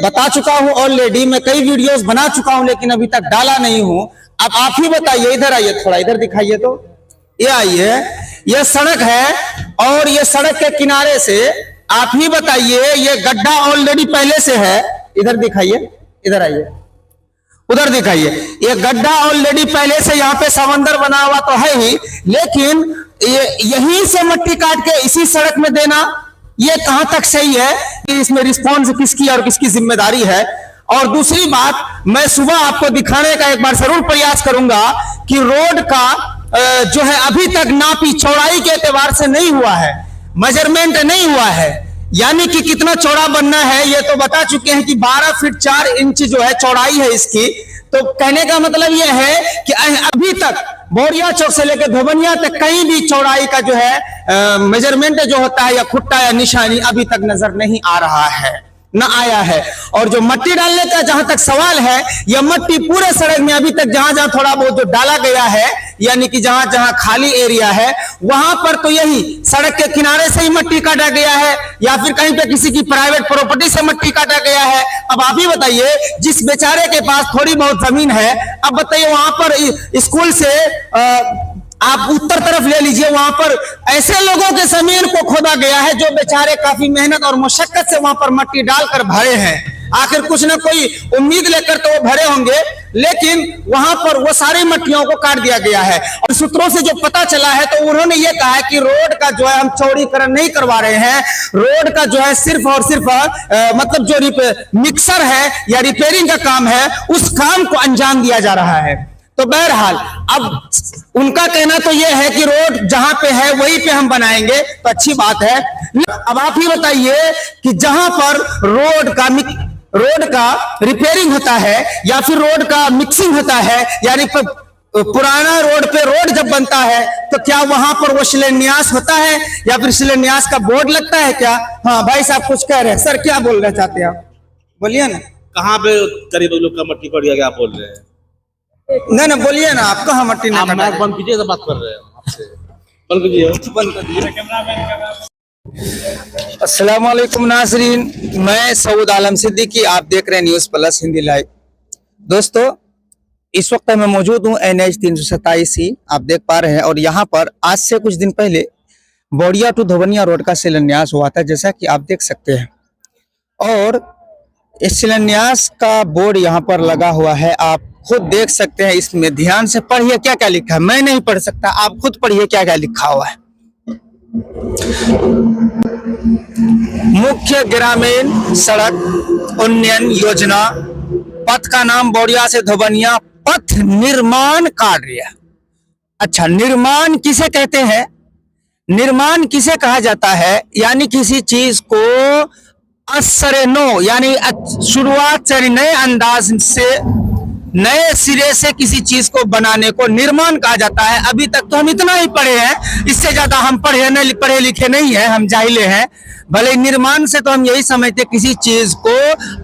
बता चुका हूं ऑलरेडी, मैं कई वीडियोस बना चुका हूं लेकिन अभी तक डाला नहीं हूं। अब आप ही बताइए, इधर आइए, थोड़ा इधर दिखाइए तो, ये आइए, ये सड़क है और ये सड़क के किनारे से आप ही बताइए, ये गड्ढा ऑलरेडी पहले से है। इधर दिखाइए, इधर आइए, उधर दिखाइए, ये गड्ढा ऑलरेडी पहले से यहाँ पे समंदर बना हुआ तो है ही, लेकिन ये यहीं से मट्टी काट के इसी सड़क में देना, ये कहां तक सही है कि इसमें रिस्पॉन्स किसकी और किसकी जिम्मेदारी है। और दूसरी बात, मैं सुबह आपको दिखाने का एक बार जरूर प्रयास करूंगा कि रोड का जो है अभी तक नापी चौड़ाई के एतबार से नहीं हुआ है, मेजरमेंट नहीं हुआ है, यानी कि कितना चौड़ा बनना है ये तो बता चुके हैं कि 12 फीट 4 इंच जो है चौड़ाई है इसकी। तो कहने का मतलब ये है कि अभी तक बोरिया चौक से लेकर धोबनिया तक कहीं भी चौड़ाई का जो है मेजरमेंट जो होता है या खुट्टा या निशानी अभी तक नजर नहीं आ रहा है, न आया है। और जो मट्टी डालने का जहां तक सवाल है, यह मट्टी पूरे सड़क में अभी तक जहां जहां थोड़ा बहुत जो डाला गया है, यानी कि जहां जहां खाली एरिया है वहां पर तो यही सड़क के किनारे से ही मट्टी काटा गया है या फिर कहीं पे किसी की प्राइवेट प्रॉपर्टी से मट्टी काटा गया है। अब आप ही बताइए, जिस बेचारे के पास थोड़ी बहुत जमीन है, अब बताइए वहां पर स्कूल से आप उत्तर तरफ ले लीजिए, वहां पर ऐसे लोगों के जमीन को खोदा गया है जो बेचारे काफी मेहनत और मशक्कत से वहां पर मट्टी डालकर भरे हैं। आखिर कुछ ना कोई उम्मीद लेकर तो वो भरे होंगे, लेकिन वहां पर वो सारी मट्टियों को काट दिया गया है। और सूत्रों से जो पता चला है तो उन्होंने ये कहा है कि रोड का जो है हम चौड़ीकरण नहीं करवा रहे हैं, रोड का जो है सिर्फ और सिर्फ मतलब जो मिक्सर है या रिपेयरिंग का काम है उस काम को अंजाम दिया जा रहा है। तो बहरहाल अब उनका कहना तो यह है कि रोड जहां पे है वहीं पे हम बनाएंगे, तो अच्छी बात है। अब आप ही बताइए कि जहां पर रोड का रिपेयरिंग होता है या फिर रोड का मिक्सिंग होता है, यानी पुराना रोड पे रोड जब बनता है तो क्या वहां पर वो शिलान्यास होता है या फिर शिलान्यास का बोर्ड लगता है क्या? हाँ भाई साहब कुछ कह रहे हैं, सर क्या बोलना चाहते हैं आप, बोलिए ना। कहाँ पे करीब लोग का मट्टी पड़ गया, क्या बोल रहे हैं? नहीं बोलिए ना, आप कहाँ मट्टी नहीं काटा? बंद कीजिए, तो बात कर रहे हैं आपसे, बंद कीजिए, बंद कर दीजिए। अस्सलाम वालेकुम नाज़रीन, मैं सऊद आलम सिद्दीकी, आप देख रहे हैं न्यूज़ प्लस हिंदी लाइव। दोस्तों, इस वक्त मैं मौजूद हूँ NH 327 आप देख पा रहे हैं, और यहाँ पर आज से कुछ दिन पहले बोरिया टू धोबनिया रोड का शिलान्यास हुआ था, जैसा कि आप देख सकते हैं। और इस शिलान्यास का बोर्ड यहाँ पर लगा हुआ है, आप खुद देख सकते हैं। इसमें ध्यान से पढ़िए क्या क्या लिखा है, मैं नहीं पढ़ सकता, आप खुद पढ़िए क्या क्या लिखा हुआ है। मुख्य ग्रामीण सड़क उन्नयन योजना, पथ का नाम बोरिया से धोबनिया पथ निर्माण कार्य। अच्छा, निर्माण किसे कहते हैं? निर्माण किसे कहा जाता है? यानी किसी चीज को असरे नो, यानी शुरुआत से नए अंदाज से नए सिरे से किसी चीज को बनाने को निर्माण कहा जाता है। अभी तक तो हम इतना ही पढ़े हैं, इससे ज्यादा हम पढ़े लिखे नहीं है, हम जाहिले हैं। भले निर्माण से तो हम यही समझते किसी चीज को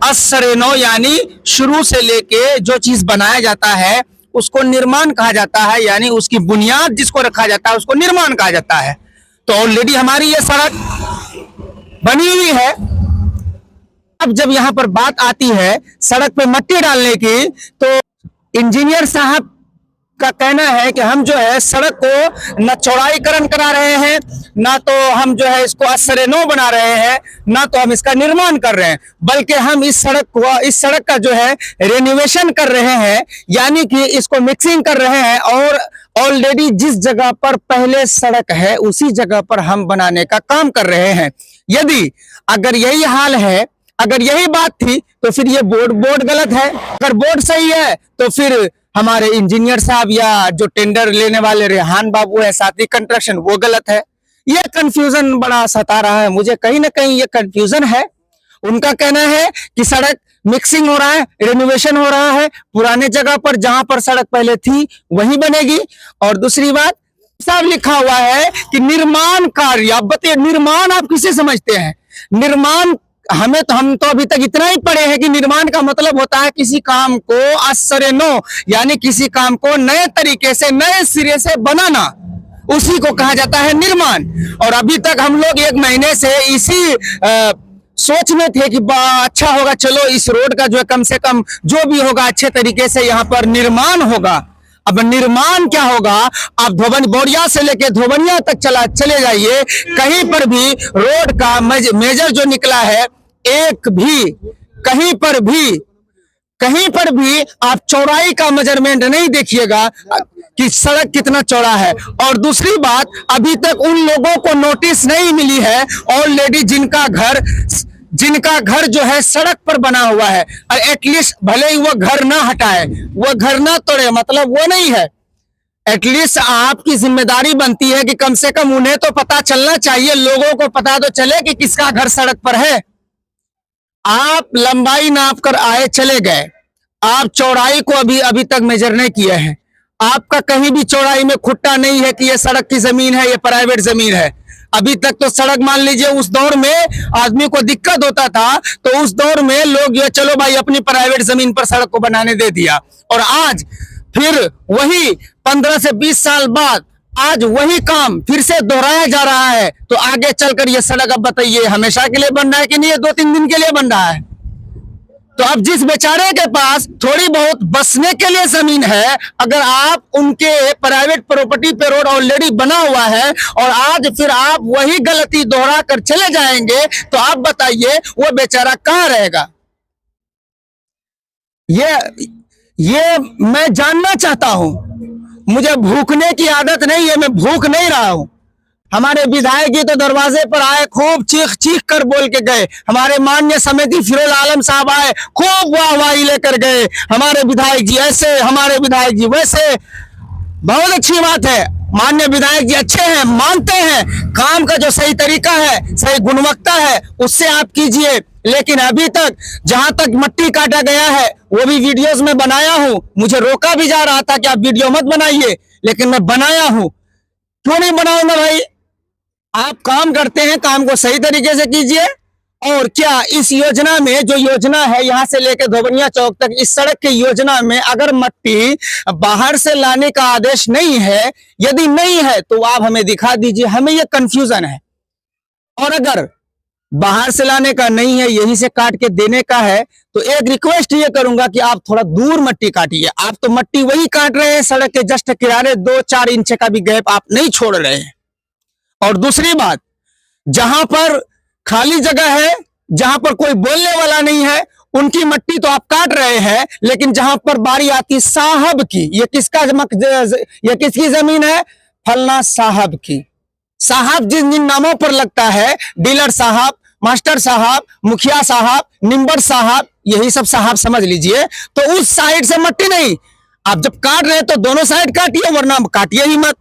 असरे नो, यानी शुरू से लेके जो चीज बनाया जाता है उसको निर्माण कहा जाता है, यानी उसकी बुनियाद जिसको रखा जाता है उसको निर्माण कहा जाता है। तो ऑलरेडी हमारी ये सड़क बनी हुई है। अब जब यहाँ पर बात आती है सड़क पे मट्टी डालने की, तो इंजीनियर साहब का कहना है कि हम जो है सड़क को न चौड़ाईकरण करा रहे हैं, ना तो हम जो है इसको असरे नो बना रहे हैं, ना तो हम इसका निर्माण कर रहे हैं, बल्कि हम इस सड़क का जो है रेनोवेशन कर रहे हैं, यानी कि इसको मिक्सिंग कर रहे हैं। और ऑलरेडी जिस जगह पर पहले सड़क है उसी जगह पर हम बनाने का काम कर रहे हैं। यदि अगर यही हाल है, अगर यही बात थी तो फिर ये बोर्ड गलत है। अगर बोर्ड सही है तो फिर हमारे इंजीनियर साहब या जो टेंडर लेने वाले रेहान बाबू है साथी कंस्ट्रक्शन, वो गलत है। ये कंफ्यूजन बड़ा सता रहा है मुझे, कहीं ना कहीं ये कंफ्यूजन है। उनका कहना है कि सड़क मिक्सिंग हो रहा है, रिनोवेशन हो रहा है, पुराने जगह पर जहां पर सड़क पहले थी वहीं बनेगी। और दूसरी बात, साफ लिखा हुआ है कि निर्माण कार्य। आप बताइए, निर्माण आप किसे समझते हैं? निर्माण हम तो अभी तक इतना ही पढ़े हैं कि निर्माण का मतलब होता है किसी काम को असरे नो, यानी किसी काम को नए तरीके से नए सिरे से बनाना, उसी को कहा जाता है निर्माण। और अभी तक हम लोग 1 महीने से इसी सोच में थे कि अच्छा होगा, चलो इस रोड का जो है कम से कम जो भी होगा अच्छे तरीके से यहाँ पर निर्माण होगा। अब निर्माण क्या होगा, आप बोरिया से लेके धोबनिया तक चले जाइए, कहीं पर भी रोड का मेजर जो निकला है, एक भी कहीं पर भी आप चौड़ाई का मेजरमेंट नहीं देखिएगा कि सड़क कितना चौड़ा है। और दूसरी बात, अभी तक उन लोगों को नोटिस नहीं मिली है ऑलरेडी जिनका घर जो है सड़क पर बना हुआ है, और एटलीस्ट भले ही वो घर ना हटाए, वो घर ना तोड़े, मतलब वो नहीं है, एटलीस्ट आपकी जिम्मेदारी बनती है कि कम से कम उन्हें तो पता चलना चाहिए, लोगों को पता तो चले कि किसका घर सड़क पर है। आप लंबाई नाप कर आए चले गए, आप चौड़ाई को अभी तक मेजर नहीं किए हैं। आपका कहीं भी चौड़ाई में खुट्टा नहीं है कि ये सड़क की जमीन है, ये प्राइवेट जमीन है। अभी तक तो सड़क, मान लीजिए उस दौर में आदमी को दिक्कत होता था, तो उस दौर में लोग ये चलो भाई अपनी प्राइवेट जमीन पर सड़क को बनाने दे दिया, और आज फिर वही 15 से 20 साल बाद आज वही काम फिर से दोहराया जा रहा है। तो आगे चलकर ये सड़क, अब बताइए हमेशा के लिए बन रहा है कि नहीं, ये 2-3 दिन के लिए बन रहा है। तो अब जिस बेचारे के पास थोड़ी बहुत बसने के लिए जमीन है, अगर आप उनके प्राइवेट प्रॉपर्टी पे रोड ऑलरेडी बना हुआ है और आज फिर आप वही गलती दोहरा कर चले जाएंगे, तो आप बताइए वो बेचारा कहां रहेगा। ये मैं जानना चाहता हूं, मुझे भूखने की आदत नहीं है, मैं भूख नहीं रहा हूं। हमारे विधायक जी तो दरवाजे पर आए, खूब चीख कर बोल के गए। हमारे माननीय समिति फिरोज आलम साहब आए, खूब वाहवाही लेकर गए, हमारे विधायक जी ऐसे, हमारे विधायक जी वैसे। बहुत अच्छी बात है, माननीय विधायक जी अच्छे हैं, मानते हैं काम का जो सही तरीका है, सही गुणवत्ता है, उससे आप कीजिए। लेकिन अभी तक जहां तक मट्टी काटा गया है, वो भी वीडियोस में बनाया हूं, मुझे रोका भी जा रहा था कि आप वीडियो मत बनाइए, लेकिन मैं बनाया हूं। क्यों नहीं बनाऊंगा भाई, आप काम करते हैं, काम को सही तरीके से कीजिए। और क्या इस योजना में जो योजना है यहाँ से लेकर धोबनिया चौक तक, इस सड़क की योजना में अगर मट्टी बाहर से लाने का आदेश नहीं है, यदि नहीं है तो आप हमें दिखा दीजिए, हमें ये कंफ्यूजन है। और अगर बाहर से लाने का नहीं है, यहीं से काट के देने का है, तो एक रिक्वेस्ट ये करूंगा कि आप थोड़ा दूर मट्टी काटिए। आप तो मट्टी वही काट रहे हैं, सड़क के जस्ट किनारे 2-4 इंच का भी गैप आप नहीं छोड़ रहे हैं। और दूसरी बात, जहां पर खाली जगह है, जहां पर कोई बोलने वाला नहीं है, उनकी मट्टी तो आप काट रहे हैं, लेकिन जहां पर बारी आती साहब की, ये किसकी जमीन है, फलना साहब की। साहब जिन जिन नामों पर लगता है, डीलर साहब, मास्टर साहब, मुखिया साहब, निम्बर साहब, यही सब साहब समझ लीजिए। तो उस साइड से मट्टी नहीं, आप जब काट रहे हैं तो दोनों साइड काटिए, वरना काटिए ही मत।